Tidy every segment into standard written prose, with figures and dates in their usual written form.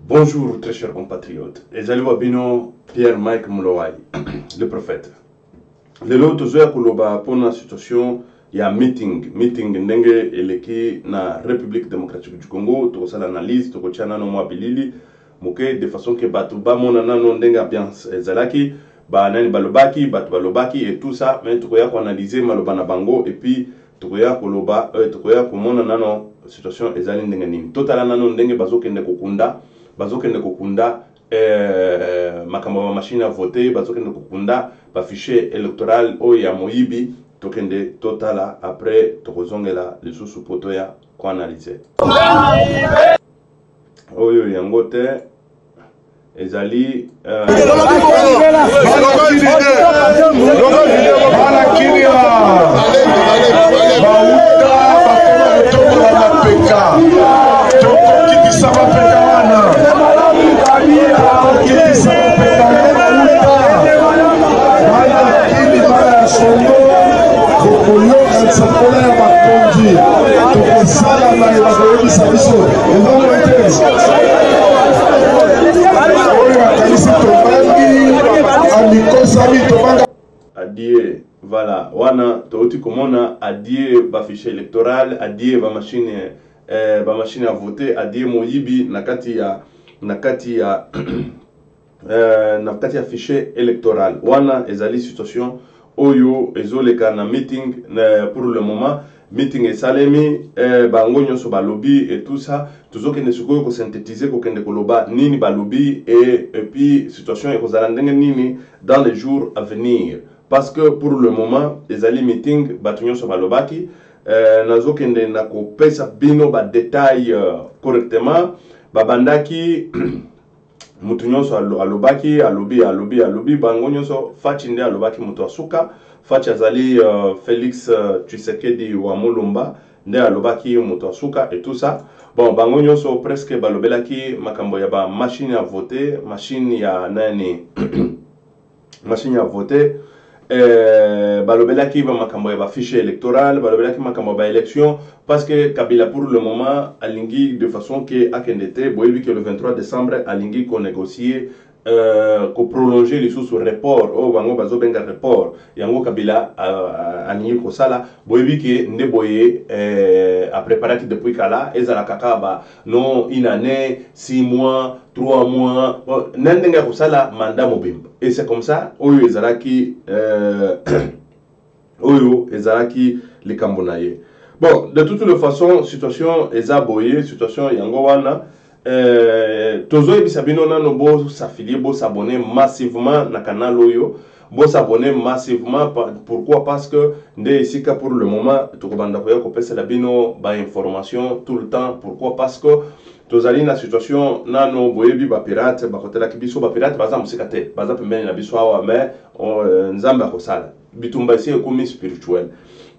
Bonjour très chers compatriotes. Ezali wabino Pierre Mike Mulowai, le prophète. Lelo tozoya koloba pona situation ya meeting ndenge eleki na République démocratique du Congo, tokosala analyse, tokotia nano mwa bilili, moke de façon que batu ba mona nano ndenge ambiance ezalaki, ba nani balobaki, batu balobaki et tout ça, mais tokoya ko analyser maloba na bango et puis tokoya koloba tokoya komona nano situation ezali ndenge nini. Totala nano ndenge bazokende kokunda makambo ma machine à voter, bazokende kokunda ba fichier électoral o ya moyibi tokende totala après tokozongela les sous poto ya ko analyser oyo yango te ezali adie voilà wana toti komona adie ba fichier électoral adie ba machine à voter adie moyibi nakati ya fichier électoral wana ezali situation oyo ezoleka na meeting pour le moment meeting esalemi bango nyonso balobi et tout ça tozokende sikoyo ko synthétiser ko kende koloba nini balobi et puis situation ekozala ndenge nini dans les jours à venir parce que pour le moment ezali meeting batu nyonso balobaki nazokende na kopesa bino ba détail correctement babandaki mutu nyonso alobaki alobi bango nyonso fachi nde alobaki mutu asuka fachi azali Félix Tshisekedi wa Mulumba nde alobaki mutu asuka et tout ça bon bango nyonso presque balobelaki makambo ya ba machine à voter machine ya nani machine à voter balobelaki ba makambo ya ba fichier électoral balobelaki makambo ba élection parce que Kabila pour le moment alingi de façon que akendete boyebi que le 23 décembre alingi ko négocier ko prolonger les sous report o bango bazobenga report yango Kabila alingi ko sala boyebi que nde boye a préparé depuis kala ezala kakaba non une année 6 mois 3 mois nandenga ko sala mandat mobimba et c'est comme ça oyo ezalaki les Cambonaye. Bon, de toutes les façons, situation ezaboye, situation yango wana tozo ebisabino nano bo s'affilier, bo s'abonner massivement na canal oyo, bo s'abonner massivement pourquoi parce que nde isika pour le moment tokobanda koya kopesa la bino ba information tout le temps pourquoi parce que tozali na situation nano boyebi ba pirate ba kotela kibiso ba pirate baza musika te baza pembeni na biso awa mais nzamba kosala bitumba isi ekomi spirituel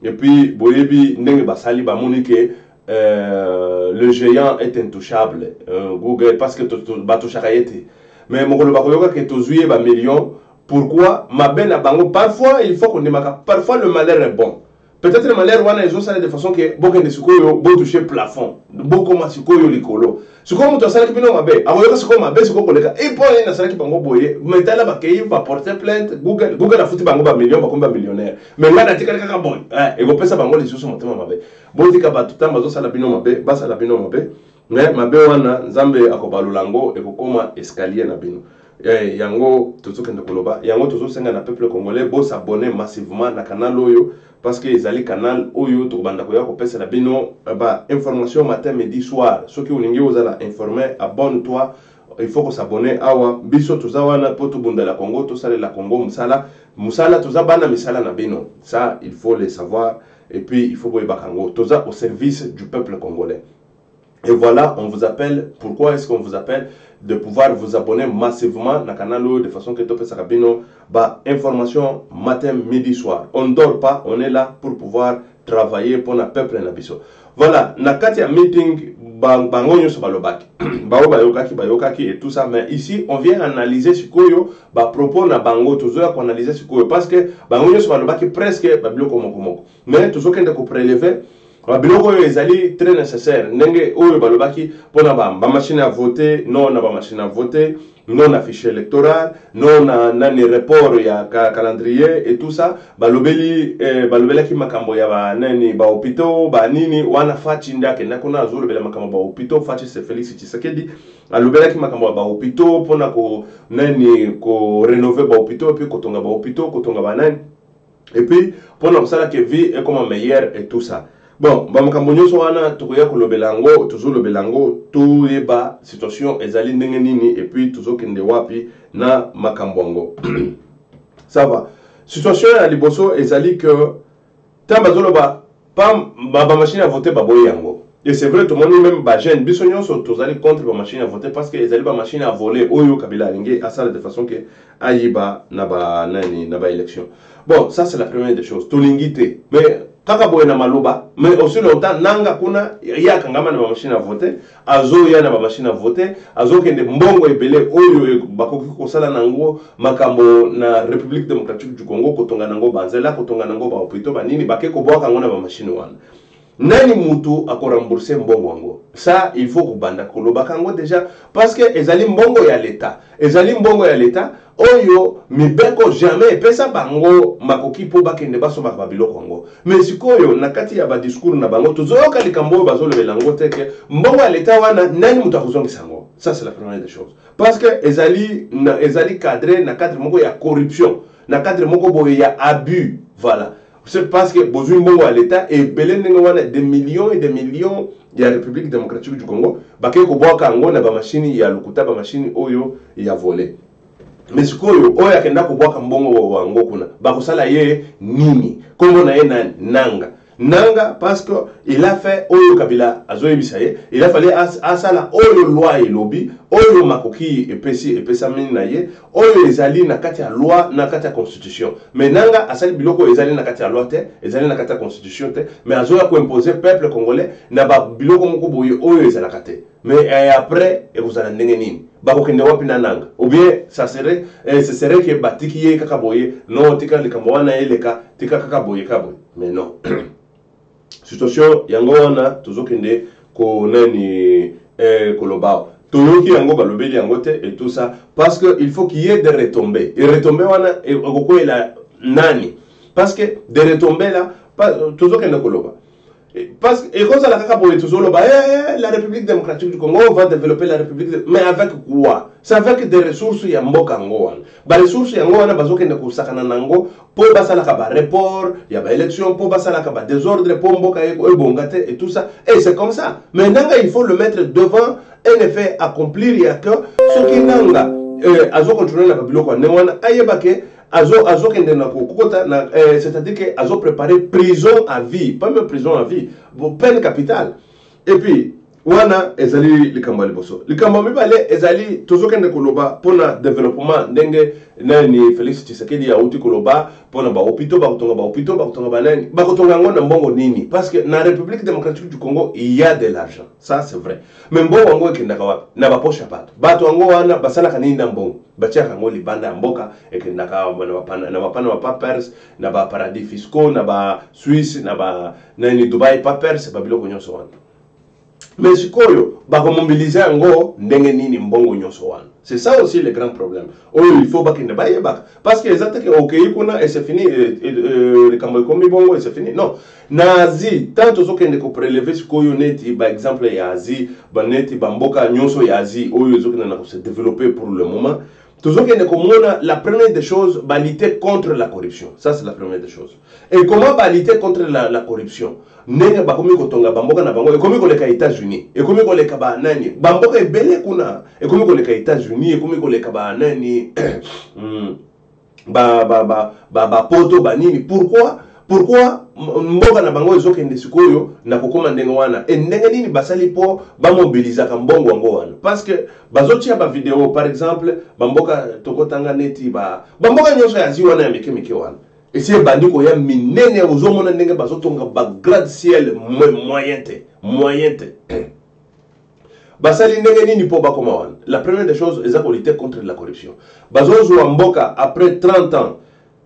et puis boyebi ndenge basali ba monike le géant est intouchable Google parce que bato chakayete mais mokolo bakoyoka ke tozuye ba millions pourquoi mabena bango parfois il faut qu'on démarque parfois le malheur est bon peut-être le malheur wana ils ont ça de façon que bokende sikoyo bo toucher plafond bokoma sikoyo likolo sikoyo muto asala kibino mabe akoyoka sikoyo mabe sikoyo koleka et pour ina sala kibango boye metala bakei va porter plainte Google a foutu bango ba million bakomba millionnaire mais ngana tikala kaka bon et go pesa bango les sous motema mabe botika batuta mazo sala bino mabe basa la bino mabe mais mabe wana nzambe akobalulango ekokoma escalier na bino yango tozokende koloba yango tozosenga na peuple congolais bo s'abonner massivement na canal oyo parce que ezali canal oyo tokobanda koya kopesa la bino ba information matin midi soir soki olingi ozala informé abonne-toi il faut qu'on s'abonner awa biso tozawana po tobunda la Congo tosale la Congo musala tozabana misala na bino ça il faut le savoir et puis il faut boyeba kango toza au service du peuple congolais. Et voilà, on vous appelle. Pourquoi est-ce qu'on vous appelle? De pouvoir vous abonner massivement na canal de façon que Topé Sarabino bah information matin, midi, soir. On ne dort pas, on est là pour pouvoir travailler pour le peuple nabiso. Voilà, na katia meeting bango nyoso balobaki. Bayokaki et tout ça, mais ici on vient analyser sikoyo ba propos na bango tozoya ko analyser sikoyo parce que bango nyoso balobaki presque babilo komoko. Mais tozokende ko prélever biloko oyo ezali très nécessaire ndenge oyo balobaki mpona bamachine à voter non na bamachine à voter non na fichier électoral non na nani report ya calendrier et tout ça balobelaki makambo ya banani bahôpitaux banini wana faci nde akenda kuna azolobela makambo ya bahôpitaux faci se Félix Tshisekedi alobelaki makambo ya bahôpitaux mpona korénove bahôpitaux epuis kotonga bahôpitaux kotonga banani et puis mpona kosala ke vie ekoma meilleure et tout ça. Bon, bamakambo nyonso wana tokoya kolobela yango tozolobela yango toyeba situation ezali ndenge nini et puis tozokende wapi na makambo yango. Ça va. Situation ya liboso ezali que tant bazoloba pas ba machine à voter baboye yango. Et c'est vrai tout le monde même ba jeune biso nyonso tozali contre ba machine à voter parce que ezali ba machine à voler oyo kabila alingi asala de façon que ayiba na ba nani na ba élection. Bon, ça c'est la première des choses. Tolingité. Mais kaka boye na maloba, mais aussi longtemps nanga kuna ya kangama na ba machine à voter, azo ya na ba machine à voter, azo kende mbongo ebele oyo bakoki kosala nango makambo na République démocratique du Congo kotonga nango banzela kotonga nango ba hôpitaux banini bake ko boka ngona ba machine wana. Nani mutu ako rembourser mbongo wango. Ça il faut kubanda koloba kango déjà parce que ezali mbongo ya l'état. Ezali mbongo ya l'état oyo mibeko jamais pesa bango makoki po bakende baso biloko ngo. Mais sikoyo nakati ya ba discours na bango tozoyoka likambo bazolobela ngo teke mbongo ya l'état wana nani mutu akuzongisa ngo. Ça c'est la première des choses. Parce que ezali cadré na cadre moko ya corruption, na cadre moko boye ya abus, voilà. C'est parce que besoin bongo à l'état et belen des millions et des millions de la République démocratique du Congo baké ko boka ngo na ba machine ya lukuta ba machine oyo ya voler. Mais sikoyo oyo akenda ko boka mbongo wango kuna bakosala ye nini kombo na ye nanga nanga parce que il a fait oyo kabila azoyebisaye il a fallu asala oyo loi et lobby oyo makoki epesa mini na ye oyo ezali na kati ya loi na kati ya constitution mais nanga asali biloko ezali na kati ya loi te ezali na kati ya constitution te mais azoya ko imposer peuple congolais na ba biloko moko boye oyo ezalaka te mais après ekozala ndenge nini bakokende wapi na nanga ou bien ça serait ce serait que batiki ye kaka boye non tika likambo wana eleka tika kaka boye kaboye mais non. Situation yango wana tozokende ko nani kolobao toyoki yango balobeli yango te et tout ça parce que il faut qu'il y ait des retombées et retombées wana okoko ela nani parce que des retombées là tozokende koloba parce que et comme ça la kaka pour tozoloba la République démocratique du Congo va développer la République mais avec quoi? C'est avec des ressources ya mboka ngo wana ba ressources yango wana bazokende kusakana nango po basala ka ba report ya ba élection po basala ka ba désordre po mboka eko ebongate et tout ça et c'est comme ça maintenant il faut le mettre devant un effet accomplir ya que ce qui nanga azo contrôler la biloko ne wana ayebake azo kende na kokota na c'est-à-dire que azo préparer prison à vie pas même prison à vie peine capitale et puis wana ezali likambo liboso likambo mibale ezali tozokende koloba pona développement ndenge nani Félix Tshisekedi ya uti koloba pona ba hôpitaux bakotonga banani bakotonga ngona mbongo nini parce que na République démocratique du Congo il y a de l'argent ça c'est vrai mais mbongo ngo ekendaka wapi na baposha bato ngo wana basala kanini na mbongo bachaka ngo libanda mboka ekendaka na bapana papers na ba paradis fiscaux na ba Suisse na ba nani Dubai papers ba biloko nyonso wana. Mais sikoyo bako mobiliser ngo ndenge nini mbongo nyonso wana. C'est ça aussi le grand problème. Oh, il faut bakende baye bak parce que exactement que OK kuna et c'est fini le kambo komi bongo et c'est fini. Non. Nazi tant tozokende ko prélever sikoyo neti par exemple ya Asie, ba neti bamboka nyonso ya Asie oyo zokende na ko se développer pour le moment. Tozokende ko mona la première des choses ba lutter contre la corruption. Ça c'est la première des choses. Et comment ba lutter contre la corruption? Nenge bakomi kotonga bamboka na bango ekomi koleka États-Unis ekomi koleka ba nani bamboka ebele kuna ekomi koleka États-Unis ekomi koleka ba nani ba poto ba nini pourquoi mboka na bango ezokende sikoyo na kokoma ndenge wana et ndenge nini basali po ba mobiliser ka mbongo wango wana parce que bazotia ba vidéo par exemple bamboka tokotanga neti bamboka nyonso ya zi wana ya mike wana. Et c'est bandiko ya minene ozomona ndenge bazotonga ba grade ciel moyen te basali ndenge nini po bakoma wana. La première des choses est pour lutter contre la corruption. Bazozo mboka après 30 ans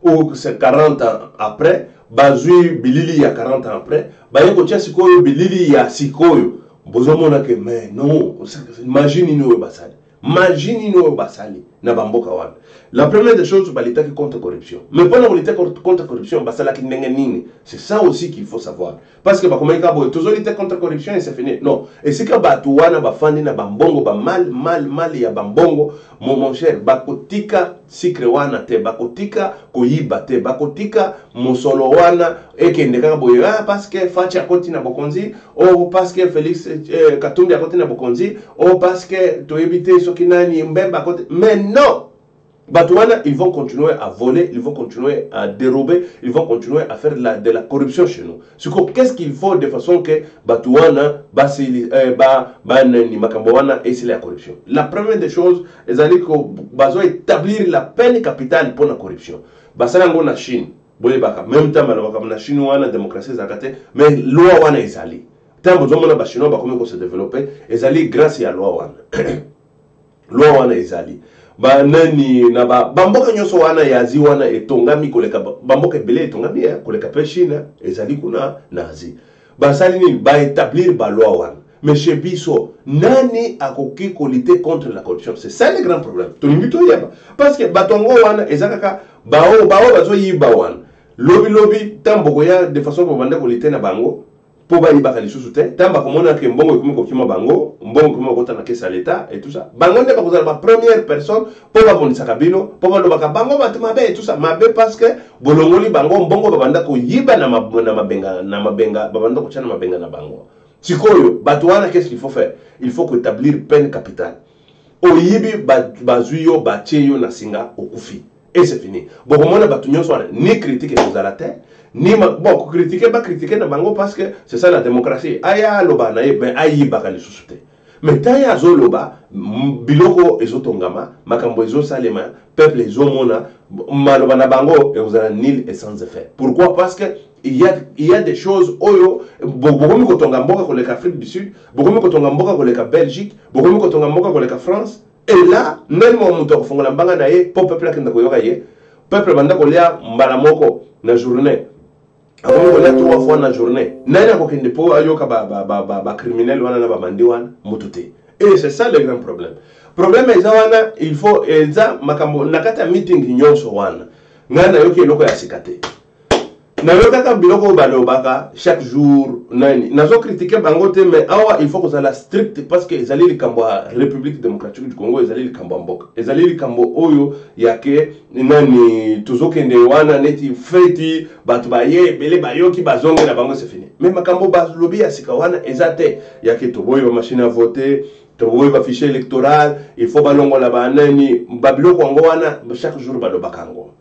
ou 40 ans après bazui bilili ya 40 ans après baye kotia sikoyo bilili ya sikoyo bozomona ke mais non imagine ino basali na bamboka wana. La première des choses balita contre corruption, mais pendant qu'on lutter contre corruption basala ki ndenge nini, c'est ça aussi qu'il faut savoir, parce que bakoma ikabo toujours lutter contre corruption et c'est fini. Non, et c'est que batu wana bafandi na bambongo ba mal ya bambongo mon cher bakotika sikre wana te, bakotika koyiba te, bakotika mosolo wana ekende kaka boye parce que Fachi akoti na bokonzi ou parce que Félix Katumbi akoti na bokonzi ou parce que toyebite sokinani mbemba akoti. Mais non, Batouana, ils vont continuer à voler, ils vont continuer à dérober, ils vont continuer à faire de la corruption chez nous. Qu'est-ce qu'il faut de façon que Batouana, et c'est la corruption. La première des choses, c'est qu'ils établir la peine capitale pour la corruption. Basalango na Chine, même temps, la Chine wana démocratie zakate, mais loi wana ezali. Tant que les Chinois vont se développer, ezali grâce à la loi wana. Loi wana ezali. Ba nani na bamboka nyoso wana ya zi wana etongami koleka bamboka ebele etongami koleka pe Chine ezali kuna nazi basali ni ba établir ba loi wana. Mais chez biso nani akoki ko lutter contre la corruption? C'est ça le grand problème. Tolingi to yeba parce que batongo wana ezakaka bao bazo yiba wana lobi tamboko ya de façon ko banda ko lutter na bango pour ba yiba kali susu te tamba ko mona ke mbongo ko kima bango mbongo ko kota na kesa l'état et tout ça bango ne ba ko la première personne pour ba bonisa kabino pour ba lobaka bango batuma be et tout ça mabe parce que bolongoli bango mbongo ba banda ko yiba na mabenga ba banda ko chana mabenga na bango sikoyo batwana. Qu'est-ce qu'il faut faire? Il faut établir peine capitale oyibi bazuyo bacheyo na singa okufi et c'est fini. Bon comment on a battu ni critique aux à la terre ni bon critiquer na bango parce que c'est ça la démocratie. Aya loba na ben ayi bakali susute. Mais taya zo loba biloko ezotongama makambo ezo salema peuple ezomona maloba na bango et vous allez nil et sans effet. Pourquoi? Parce que il y a des choses oyo bokomi kotonga mboka koleka Afrique du Sud, bokomi kotonga mboka koleka Belgique, bokomi kotonga mboka koleka France. Et là, même mon moteur fongola mbanga na ye, pour peuple akenda koyoka ye, peuple banda kolia mbala moko na journée. Avant kolia 3 fois na journée. Nana kokende po ayoka ba criminel wana na ba mandi wana mutute. Et c'est ça le grand problème. Problème eza wana, il faut eza makambo nakata meeting nyonso wana. Ngana yoki eloko ya sikate. Na yokaka biloko balobaka chaque jour nani nazo critiquer bangote mais awa il faut que ça la strict parce que ezali likambo ya République démocratique du Congo, ezali likambo mboka, ezali likambo oyo yake nani tuzokende wana neti feti batu baye bele bayoki bazonge na bango c'est fini. Mais makambo balobi ya sika wana ezate yake toboyo machine à voter toboyo ba fichier électoral il faut balongo la banani babiloko ngo wana chaque jour balobakango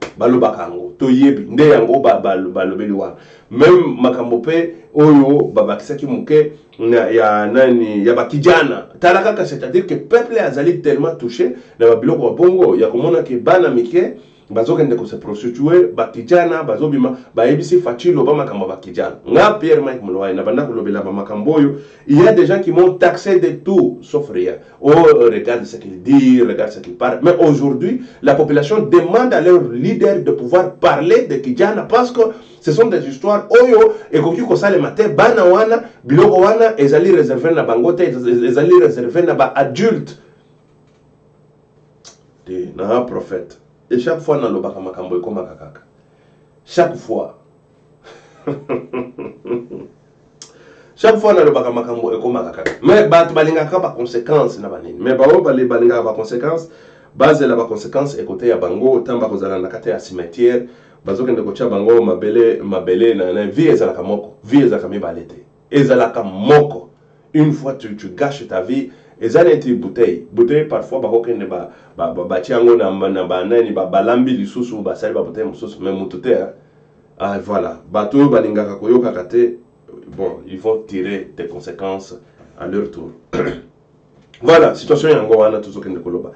toyebi nde yango balobeli wana même makambo pe oyo babakisaki muke ya nani ya bakijana talaka, c'est-à-dire que peuple azali tellement touché na babiloko wa bongo ya komona ke bana mike bazokende ko se prostituer bakijana bazobima bayebisi Fachilo ba makambo bakijana nga Pierre Mike Mulwai na banda kolobela ba makambo oyo. Il y a des gens qui m'ont taxé de tout sauf rien. Oh, regarde ce qu'il dit, regarde ce qu'il parle. Mais aujourd'hui, la population demande à leurs leaders de pouvoir parler de kijana parce que ce sont des histoires oyo et koki ko sale matin bana wana biloko wana ezali réservé na bangote ezali réservé na ba adulte de na prophète. Et chaque fois, dans le Bakamakambo, il chaque fois. Chaque fois, dans le Bakamakambo, il mais il y a des conséquences. Mais il y a des conséquences. Base la conséquence écoutez à bango tant ba kozala na kate ya cimetière bazokende kocha bango mabele na vie ezala kamoko vie ezala mibalete ezala kamoko. Une fois tu gâches ta vie. Ezana eti bouteille parfois bakokende ba tiango na banani ba balambi lisusu ba sali ba bouteille mususu même mutute ah voilà bato balingaka koyoka kate bon ils vont tirer des conséquences à leur tour. Voilà situation yango wana tuzokende koloba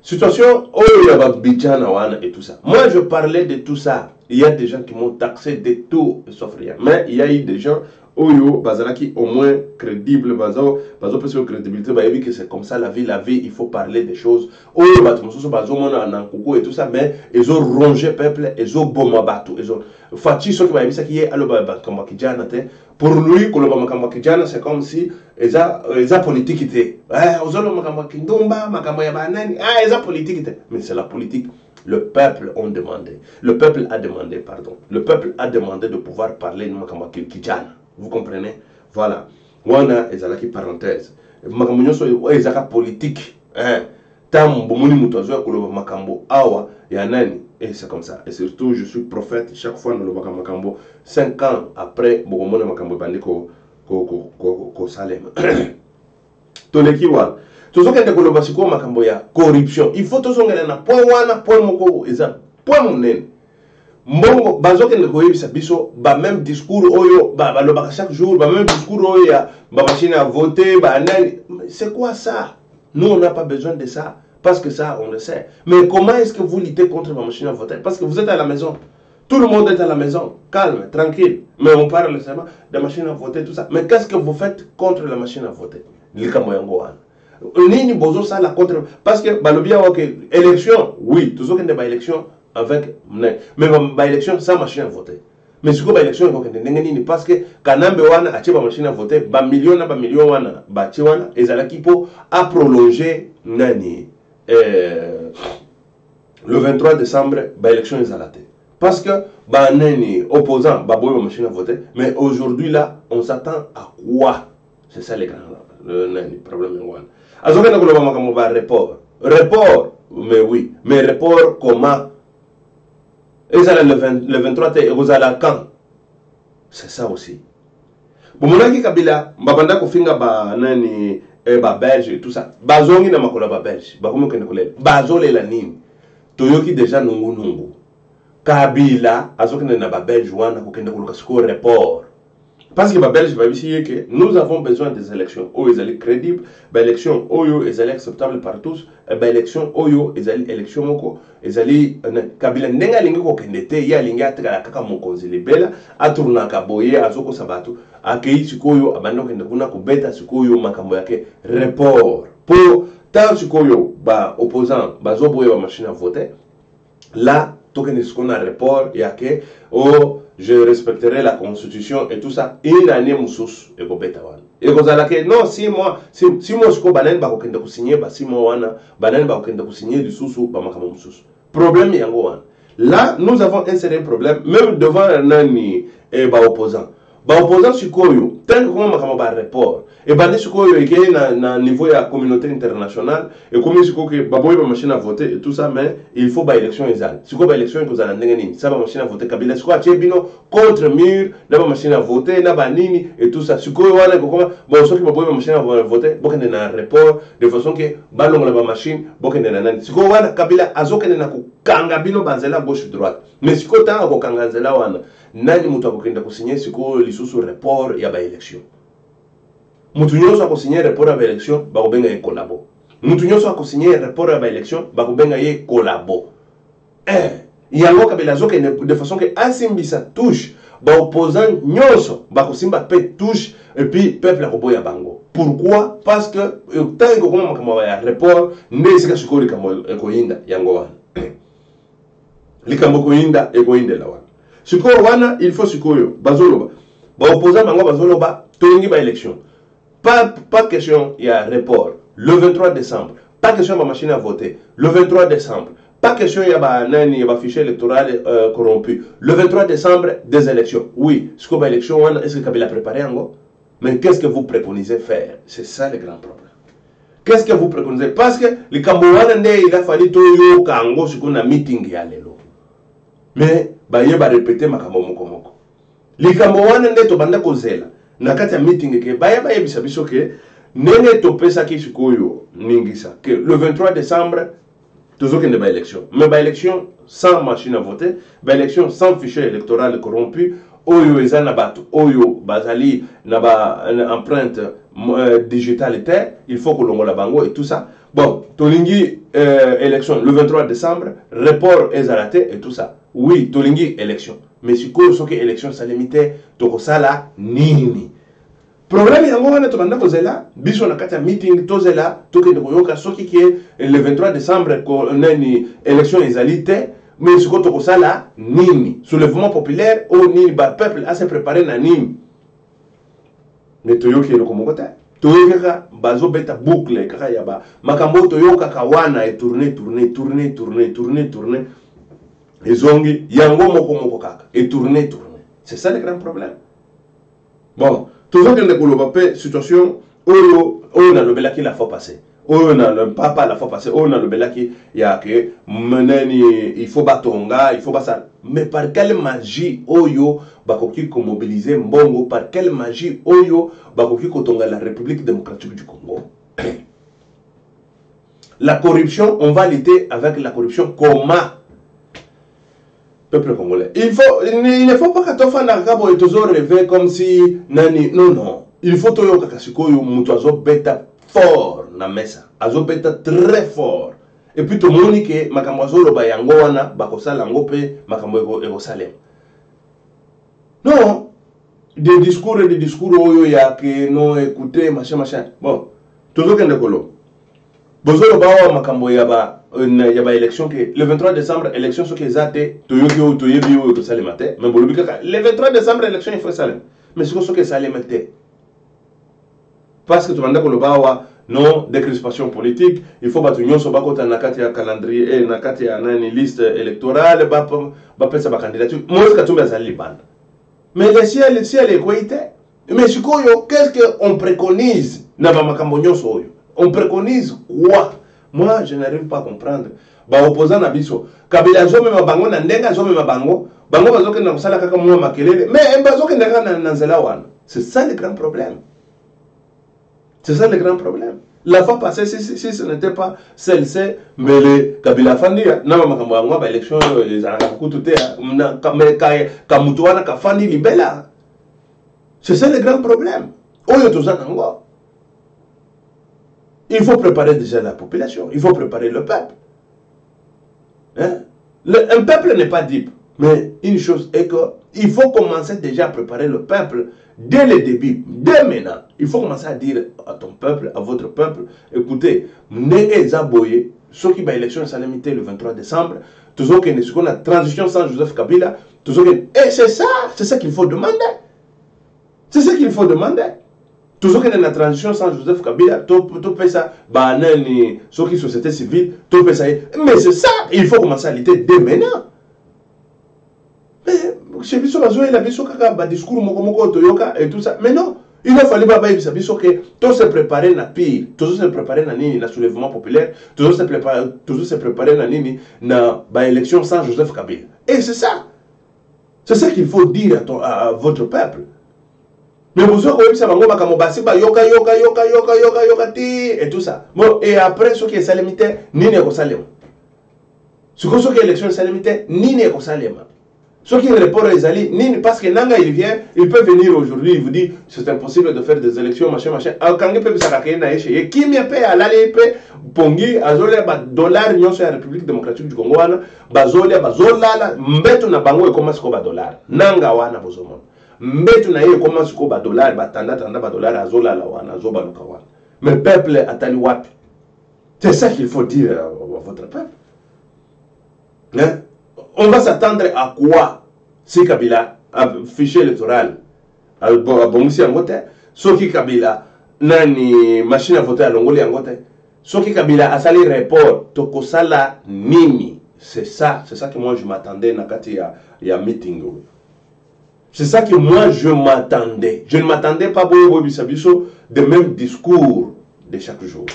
situation oh ya babidjana wana et tout ça. Moi je parlais de tout ça. Il y a des gens qui m'ont taxé de tout sauf rien. Mais il y a eu des gens Oyo, Bazalaki au moins crédible, Bazo parce que crédibilité, bah, que c'est comme ça la vie, il faut parler des choses. Oyo, Bazo, Mona, et tout ça, mais ils ont rongé le peuple, ils ont bombardé, ils ont Fati, ce qui va ça qui est, pour lui, c'est comme si ils ont politique était. Ils ont politique, mais c'est la politique. Le peuple a demandé. Le peuple a demandé, pardon. Le peuple a demandé de pouvoir parler de Makamaki Kijana. Vous comprenez? Voilà. Wana ezalaki parenthèse. Makambo nyonso ezaka politique. Tam bomoni mutozo koloba makambo awa ya nani? Et c'est comme ça. Et surtout je suis prophète chaque fois dans le makambo 5 ans après bokomona makambo bandi ko Salem. Toleki wa. Tozokende koloba siko makambo ya corruption. Il faut tozongela na point wana point moko eza point munene. Mbongo bazokende koyebisa biso ba même discours oyo ba lobaka chaque jour ba même discours oyo ya ba machine à voter ba nani. C'est quoi ça? Nous on n'a pas besoin de ça parce que ça on le sait. Mais comment est-ce que vous luttez contre la machine à voter? Parce que vous êtes à la maison. Tout le monde est à la maison, calme, tranquille. Mais on parle seulement de la machine à voter tout ça. Mais qu'est-ce que vous faites contre la machine à voter? Nini bozo ça la contre parce que balobia OK élection oui toujours qu'il y a élection avec mais ba élection sans machine à voter mais ce que ba élection ko kende nini parce que kanambe wana ache ba machine à voter ba million wana ba che wana ezalaki po a prolonger nani le 23 décembre ba élection ezalate parce que ba nani opposant ba boy ba machine à voter mais aujourd'hui là on s'attend à quoi? C'est ça les grands le problème one. Azokena koloba makambo ba report mais oui mais report comment? Et ça le 23 et vous allez quand? C'est ça aussi. Bomonaki Kabila mbabanda kofinga ba nani ba belge et tout ça. Bazongi na makola ba belge. Ba komo kene kolela. Bazolela nini? Toyoki déjà nungu. Kabila azokena na ba belge wana ko kende koluka siko report. Parce que les Belges vont dire que nous avons besoin des élections. Oyo ezali crédibles, les élections oyo ezali acceptables par tous, les élections oyo ezali élection moko ezali Kabila ndenga lingi ko kendete ya lingi atakala kaka mokonzi libela aturuna kaboye azoko sabatu akei sikoyo abando kende kuna kubeta sikoyo makambo yake report. Pour tant sikoyo ba opposant bazoboye ba machine à voter là tokende sikona report yake o je respecterai la constitution et tout ça. Une année moussous et bobeta wana. Et vous allez non 6 mois, 6 mois siko banen ba kokende ko signer ba 6 mois wana, banen ba kokende ko signer du sous ba makamo moussous. Problème yango wana. Là, nous avons un sérieux problème même devant nani et ba opposant. Ba opposant sikoyo, tant que makamo ba report. Et bandi sikoyo eke na niveau de la communauté internationale et comme siko que baboy ba machine à voter et tout ça mais il faut ba élection ezal. Siko ba élection ko zala ndenge nini? Ça ba machine à voter Kabila siko atie bino contre mur na ba machine à voter na ba nini et tout ça. Siko wana ko comment bon soki baboy ba machine à voter bokende na report de façon que balongo la ba machine bokende na nani. Siko wana Kabila azokende na ko kanga bino banzela gauche droite. Mais siko tanga ko kanga nzela wana nani mutu akokende ko signer siko lisusu report ya ba élection. Mutu nyonso akosigner report ya élection bakobenga ye kolabo. Mutu nyonso akosigner report ya élection bakobenga ye kolabo. Yango Kabila zoke de façon que asimbisa touche ba opposant nyonso bakosimba pe touche et puis peuple akoboya bango. Pourquoi? Parce que tant que comme makambo ya report ndesika shikoli kamo ekoyinda yango wana. Likambo koyinda ekoyinde la wana. Sikoyo wana il faut sikoyo bazoloba. Ba opposant bango bazoloba tolingi ba élection. Pas question, il y a report. Le 23 décembre. Pas question de machine à voter. Le 23 décembre. Pas question, il y a un fichier électoral corrompu. Le 23 décembre, des élections. Oui, ce qu'on a élection, est-ce que Kabila a préparé un go? Mais qu'est-ce que vous préconisez faire? C'est ça le grand problème. Qu'est-ce que vous préconisez? Parce que les Cambouans, il a fallu que Kango, ce qu'on a meeting, il y a mais, il va répéter ma Kamomoko. Les Cambouans, il y a kozela. Nakati ya meeting ke baya bisa biso ke nene topesa ki sikoyo ningisa que le 23 décembre toujours qu'il y a une élection mais ba élection sans machine à voter ba élection sans fichier électoral corrompu oyo ezana bato oyo bazali na ba empreinte digitale il faut que l'on la bango et tout ça Bon, Tolingi, élection le 23 décembre, report ezalate et tout ça. Oui, Tolingi, élection. Mais si quoi, ce que élection, ça limite, Tokosala, nini. Problème, il y a un moment où là, biso na kata meeting, tozela, toke de koyoka, soki qui est le 23 décembre, qu'on a une élection ezalite, mais ce que Tokosala, nini. Soulèvement populaire, au ni, ba peuple a se préparé na nini. Mais toyoki le komokote. Toyoka bazo beta boucle kaka yaba makambo toyoka kawana et tourner et zongi yango moko kaka et tourner c'est ça le grand problème. Bon toujours que ndekolo pe situation oyo na lobelaki la fois passée oyo na le papa la fois passée oyo na lobelaki ya ke meneni il faut batonga il faut basa mais par quelle magie oyo bakoki ko mobiliser mbongo par quelle magie oyo bakoki ko tonga la République démocratique du Congo. La corruption, on va lutter avec la corruption comment peuple congolais. Il ne faut pas que tu fasses toujours rêver comme si nani non il faut que tu kakasiko mutu azo beta fort na mesa azo beta très fort et puis tout monde que makambo azolo ba yango wana bakosala ngo pe makambo ekosalem. Non, des discours oyo ya que non écoutez machin. Bon, toujours que ndekolo. Bozolo bawa makambo ya ba élection que le 23 décembre élection so que zate toyoki o toyebi o to salemate mais bolobi kaka le 23 décembre élection il faut salem. Mais ce que salemate. Parce que tu m'as dit que le bawa non décrispation politique, il faut battre union sur bakota nakati ya calendrier et nakati ya nani liste électorale ba pesa ba candidature. Moi ce que tu m'as dit bande. Mais le ciel est quoi? Mais qu'est-ce qu'on préconise? On préconise quoi? Moi, je n'arrive pas à comprendre. Ba opposant na biso. Kabila zo me mabango na ndenga zo me mabango. Bango bazo ke na kusala kaka mwa makelele. Mais bazo ke ndanga na nzela wana. C'est ça le grand problème. C'est ça le grand problème. La fois passée, si ce n'était pas celle-ci, mais les Kabila Fandi, n'a makambo yango ba élection les arakaku tuté na kamutuana ka Fandi libela. C'est ça le grand problème. Oyo tozana ngo. Il faut préparer déjà la population, il faut préparer le peuple. Hein? Un peuple n'est pas dupe, mais une chose est qu'il faut commencer déjà à préparer le peuple dès le début, dès maintenant. Il faut commencer à dire à ton peuple, à votre peuple, écoutez, n'est aboyé, ceux qui va élection salamité le 23 décembre, toujours qu'il y a une transition sans Joseph Kabila, toujours que, et c'est ça qu'il faut demander. C'est ça qu'il faut demander. Toujours qu'il y a une transition sans Joseph Kabila, tout fait ça, ceux qui sont société civile, tout fait ça. Mais c'est ça, il faut commencer à lutter dès maintenant. Mais, chez Bisso Bazo, il a Bisso Kaka, discours Mokomoko, Toyoka et tout ça. Mais non, il a fallu Bisso que tout se préparer na pire, tout se préparer na nini, na soulèvement populaire, tout se préparer na nini, na élection sans Joseph Kabila. Et c'est ça. C'est ça qu'il faut dire à votre peuple. Mais vous savez, ça va yoka et tout ça. Bon, et après, ce qui est salimité, ni n'est pas salem. Ce qui est élection salimité, ni n'est pas salem. Ce qui est report les alliés, ni parce que Nanga il vient, il peut venir aujourd'hui, il vous dit c'est impossible de faire des élections, machin. Quand il peut s'arrêter, qui m'y paye à l'aller, Pongi, Azole, dollar, Union sur la République démocratique du Congo, Bazole, Bazola, Mbeto na bango et comment c'est dollar. Nanga wana bozomon. Mbetu na yeye koma suko ba dollar ba tanda ba dollar azola la wana azoba luka wana. Mais peuple atali wapi? C'est ça qu'il faut dire à votre peuple. Hein? On va s'attendre à quoi si Kabila a fichier électoral à Bongsi Angote, Soki Kabila nani machine à voter à Longoli Angote, Soki Kabila a sali report tokosala nini. C'est ça que moi je m'attendais nakati ya meeting. C'est ça que moi je m'attendais. Je ne m'attendais pas de même discours de chaque jour.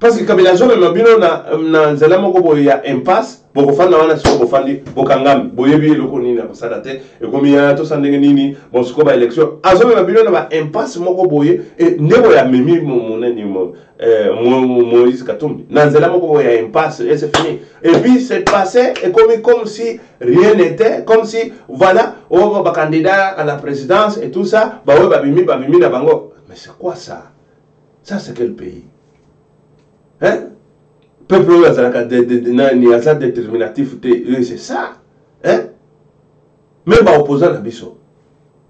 Parce que Kabila Zone mabino na nzela moko boye ya impasse boko fanda wana siko bofandi bokangami boyebi loko nini na kosala te e komi ya to sandenge nini bon siko ba election azome mabino na ba impasse moko boye e ndebo ya memi moneni Moïse Katumbi na nzela moko boye ya impasse et c'est fini. Et puis c'est passé et comme si rien n'était, comme si voilà on va candidat à la présidence et tout ça ba babimi na bango. Mais c'est quoi ça? Ça c'est quel pays? hein peuple oyo azalaka nani aza déterminatif te c'est ça hein même opposant na biso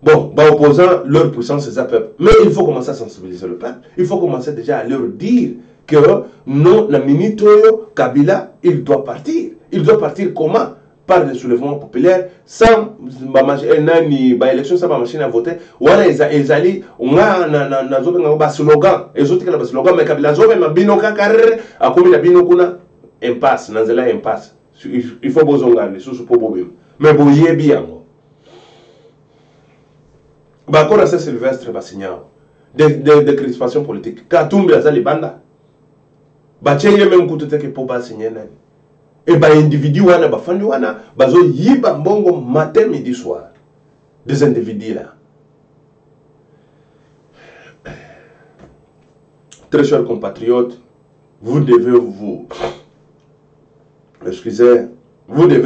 bon opposant leur puissance c'est ça peuple mais il faut commencer à sensibiliser le peuple il faut commencer déjà à leur dire que non la minute oyo Kabila il doit partir comment par le soulèvement populaire sans nani ba élection sans ba machine à voter wana ezali nga na zobenga ba slogan ezotika ba slogan mais Kabila zo même bino kakar akomi na bino kuna impasse nanzela impasse il faut bozonga les sous pour bobim mais boyebi yango ba kona c'est Sylvestre Basignao de crispation politique Katumbi azali banda ba cheye même kutote ke po ba signer nani et bah individu wana bafandi wana bazo yiba mbongo matin midi soir des individus là. Très chers compatriotes, vous devez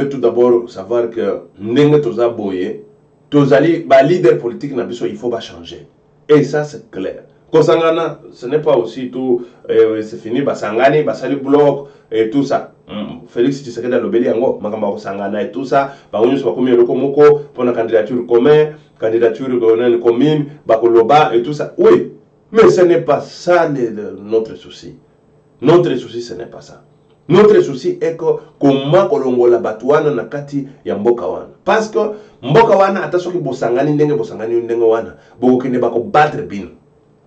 tout d'abord savoir que ndenge toza boye tozali ba leader politique na biso il faut pas changer et ça c'est clair. Kosangana ce n'est pas aussi tout c'est fini basangani basali bloc et tout ça. Félix Tshisekedi alobeli yango makamba kosangana et tout ça bango so bakomi eloko moko pour la candidature commune bakoloba et tout ça oui mais ce n'est pas ça notre souci ce n'est pas ça notre souci est que comment kolongola batuana na kati ya mboka wana parce que mboka wana atasoki bosangani ndenge wana bokende bako battre bino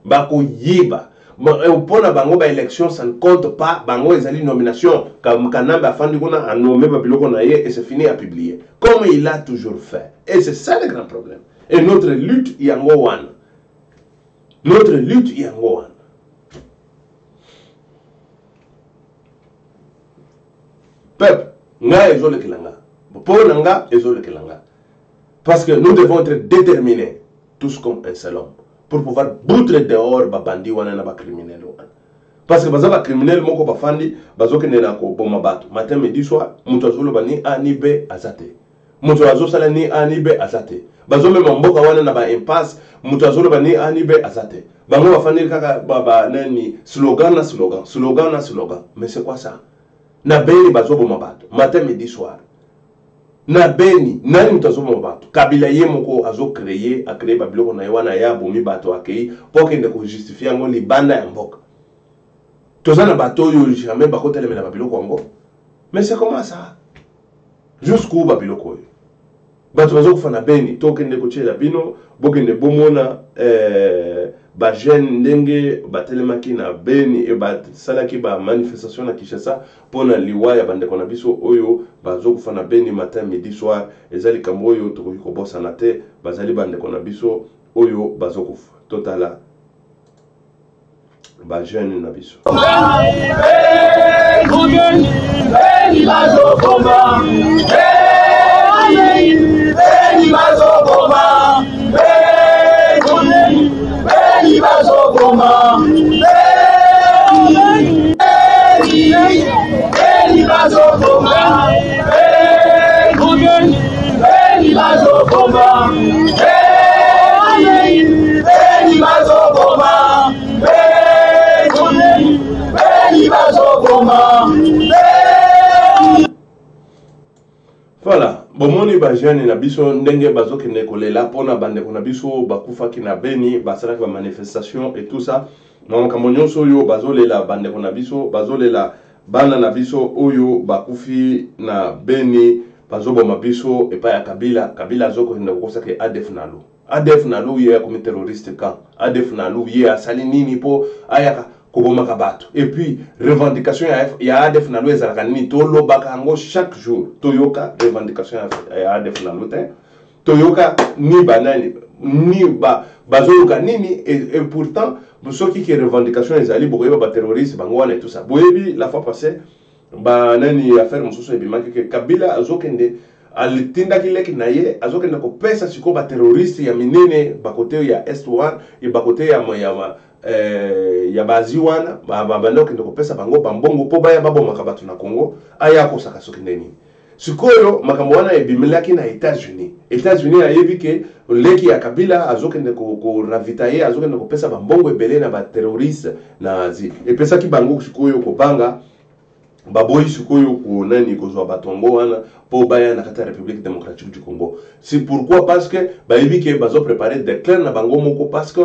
bako yiba pona bango ba élection ça ne compte pas bango ezali nomination comme kanamba afandi kuna a nommé ba biloko na ye et c'est fini à publier comme il a toujours fait et c'est ça le grand problème et notre lutte yango wana peuple nga ezole kilanga pona nga ezole kilanga parce que nous devons être déterminés tous comme un seul homme pour pouvoir boutre dehors ba bandi wana na ba criminel wana parce que baza ba criminel moko ba fandi bazoke na ko boma bato matin midi soir muto azolo bani A ni B azate muto azosala ni A ni B azate bazo même mboka wana na ba impasse muto azolo bani A ni B azate bango ba fandi kaka ba nani slogan mais c'est quoi ça na beni bazo boma bato matin midi soir na beni nani mutazo mbato Kabila ye moko azo créer ba biloko na yewana ya bomi bato akei pour kende ko justifier ngo libanda ya mboka tozana bato yo jamais bakotele mena ba biloko ngo mais c'est comment ça jusqu'où ba biloko yo bato bazo kufana beni to kende ko tshela bino bokende bomona ba jeune ndenge batelemaki na beni e ba salaki ba manifestation na Kinshasa pona liwa ya bande kona biso oyo bazo kufana beni matin midi soir ezali kambo oyo to ko bossa na te bazali bande kona biso oyo bazo kufa totala ba jeune na biso beni bazo koma beni bazo koma Beni bazo koma Beni bazo koma Beni bazo koma Beni bazo koma Beni bazo koma Voilà, bomoni ba jeune na biso ndenge bazokende kolela pona bande kona biso bakufa ki na beni basalaka ba manifestation et tout ça donc kamonyoso yo bazolela bande kona biso bazolela bana na biso oyo bakufi na beni bazoboma biso epa ya Kabila zoko kende kokosa ke ADF nalu ye comme terroriste quand ADF nalu ye asali nini po ayaka kobomaka bato et puis revendication ya ADF nalu ezalaka nini tolobaka yango chaque jour toyoka revendication ya ADF nalu te toyoka ni banani ni bazoluka nini et pourtant soki ki revendication ezali bokoyeba ba terroriste bango wana et tout ça boyebi la fois passée banani affaire mosusu ebimaki ke Kabila azokende alitindaki leki na ye azokende kopesa siko ba terroriste ya minene bakote ya S1 et bakote ya bazi wana bando kende kopesa bango bambongo po baya babomaka bato na Congo aya kosaka soki ndeni sikoyo makambo wana ebimelaki na États-Unis. États-Unis ayebi ke leki ya Kabila azokende ko ravitailler azokende ko pesa bambongo ebele na ba terroriste na zi epesa ki bango sikoyo ko banga baboyi sikoyo ko nani ko zo batongo wana po baya na kata République démocratique du Congo. C'est pourquoi parce que bayebi ke bazo préparer déclare na bango moko parce que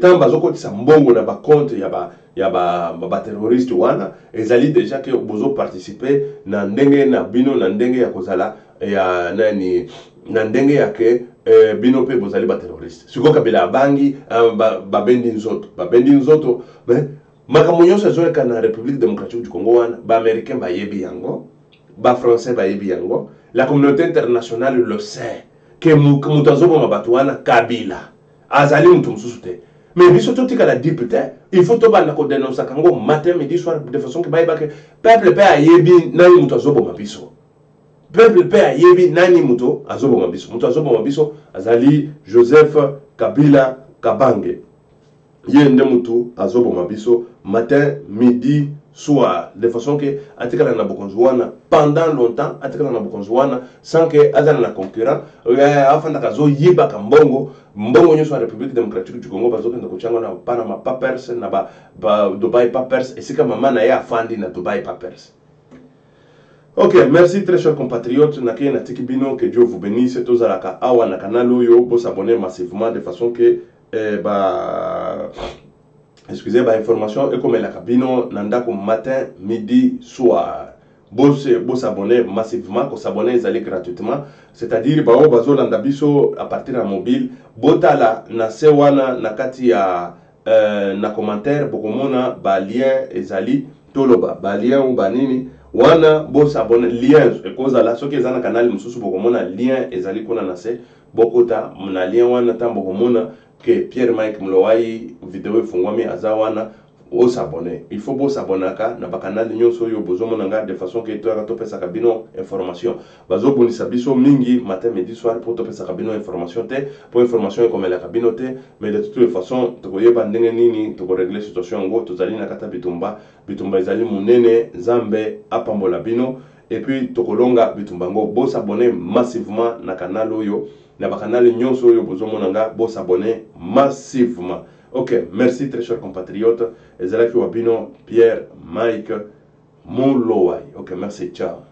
tant bazo ko tisa mbongo na ba compte ya ba terroriste wana ezali déjà que bozo participer na ndenge na bino na ndenge ya kozala ya nani na ndenge ya ke bino pe bozali ba terroriste siko Kabila bangi babendi nzoto mais makambo nyonso ezoleka na République démocratique du Congo wana ba américain bayebi yango ba français bayebi yango la communauté internationale le sait que mutu azoboma bato wana Kabila azali mutu mosusu te. Mais biso totika la député, il faut to bana ko dénoncer kango matin midi soir de façon que baïba que peuple pe ayebi nani muto azoboma biso. Peuple pe ayebi nani muto azoboma biso. Muto azoboma biso azali Joseph Kabila Kabange. Yende mutu azoboma biso matin midi soir de façon que atikala na bokonzwana pendant longtemps atikala na bokonzwana sans que azana na concurrent afanda kazo yiba kambongo mbongo nyoso ya République démocratique du Congo bazokenda kuchanga na Panama Papers na ba Dubai Papers esika mama na ya afandi na Dubai Papers. Ok, merci très chers compatriotes na ke na tikibino, que Dieu vous bénisse tozalaka awa na canal oyo bo s'abonner massivement de façon que excusez ba information et comme la cabino nandako matin midi soir bo s'abonner massivement ko s'abonner ezali gratuitement c'est-à-dire ba bazo landa biso à partir de mobile botala na sewana na kati ya na commentaire bokomona ba lien ezali toloba ba lien ou banini wana bo s'abonner lien e cause la soki ezana canal mususu bokomona lien ezali kuna na se bokota na lien wana tambo bokomona que Pierre Mike Mlowai vidéo fungwami azawana o s'abonner. Il faut bo s'abonner na ba canal nyonso yo bozomo nanga de façon que to to pesa kabino information. Bazo bonisa biso mingi matin midi soir pour to pesa kabino information te pour information comme la kabino te mais de toute façon to koyeba ndenge nini to ko régler situation ngo to zali na kata bitumba ezali munene Zambe apambola bino et puis to kolonga bitumba ngo bo s'abonner massivement na canal oyo na ba canal nyonso oyo bozomo nanga bo s'abonner massivement. Ok, merci très chers compatriotes. Ezalaki wabino Pierre Mike Mulowai. Ok, merci, ciao.